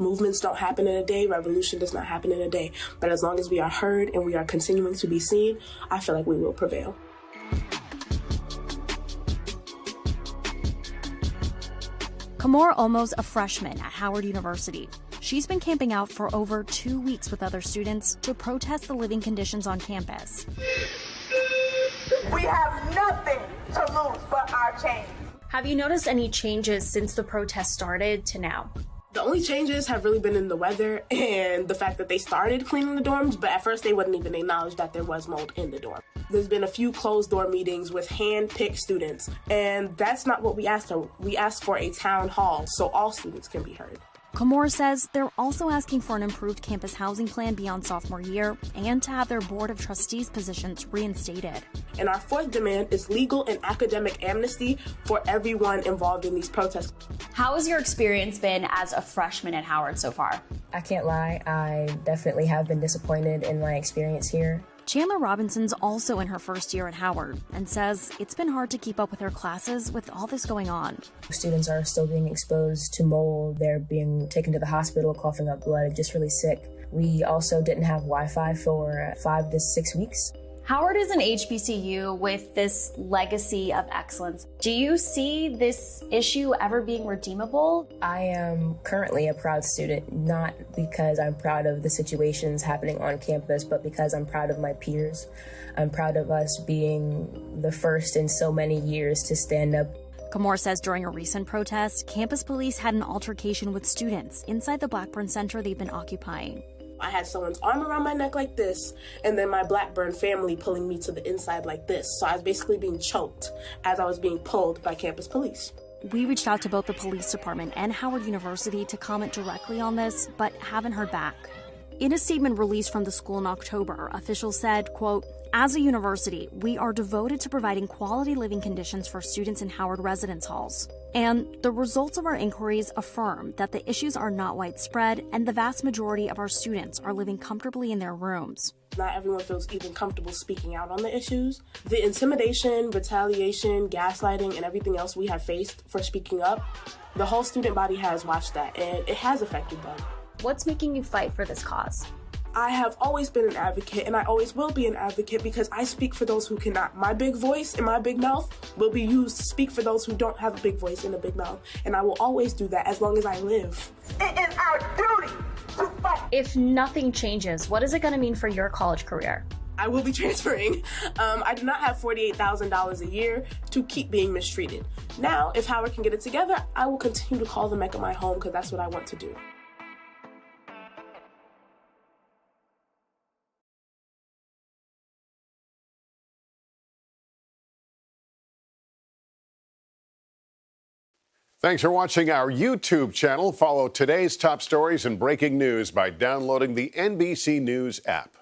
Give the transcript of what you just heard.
Movements don't happen in a day. Revolution does not happen in a day. But as long as we are heard and we are continuing to be seen, I feel like we will prevail. Kamor Olmo's a freshman at Howard University. She's been camping out for over 2 weeks with other students to protest the living conditions on campus. We have nothing to lose but our change. Have you noticed any changes since the protest started to now? The only changes have really been in the weather and the fact that they started cleaning the dorms, but at first they wouldn't even acknowledge that there was mold in the dorm. There's been a few closed-door meetings with hand-picked students, and that's not what we asked for. We asked for a town hall so all students can be heard. Kamor says they're also asking for an improved campus housing plan beyond sophomore year and to have their Board of Trustees positions reinstated. And our fourth demand is legal and academic amnesty for everyone involved in these protests. How has your experience been as a freshman at Howard so far? I can't lie, I definitely have been disappointed in my experience here. Chandler Robinson's also in her first year at Howard and says it's been hard to keep up with her classes with all this going on. Students are still being exposed to mold. They're being taken to the hospital, coughing up blood, just really sick. We also didn't have Wi-Fi for 5 to 6 weeks. Howard is an HBCU with this legacy of excellence. Do you see this issue ever being redeemable? I am currently a proud student, not because I'm proud of the situations happening on campus, but because I'm proud of my peers. I'm proud of us being the first in so many years to stand up. Kamor says during a recent protest, campus police had an altercation with students inside the Blackburn Center they've been occupying. I had someone's arm around my neck like this, and then my Blackburn family pulling me to the inside like this. So I was basically being choked as I was being pulled by campus police. We reached out to both the police department and Howard University to comment directly on this, but haven't heard back. In a statement released from the school in October, officials said, quote, "As a university, we are devoted to providing quality living conditions for students in Howard residence halls. And the results of our inquiries affirm that the issues are not widespread and the vast majority of our students are living comfortably in their rooms." Not everyone feels even comfortable speaking out on the issues. The intimidation, retaliation, gaslighting, and everything else we have faced for speaking up, the whole student body has watched that, and it has affected them. What's making you fight for this cause? I have always been an advocate, and I always will be an advocate because I speak for those who cannot. My big voice and my big mouth will be used to speak for those who don't have a big voice and a big mouth, and I will always do that as long as I live. It is our duty to fight. If nothing changes, what is it going to mean for your college career? I will be transferring. I do not have $48,000 a year to keep being mistreated. Now, if Howard can get it together, I will continue to call the Mecca my home because that's what I want to do. Thanks for watching our YouTube channel. Follow today's top stories and breaking news by downloading the NBC News app.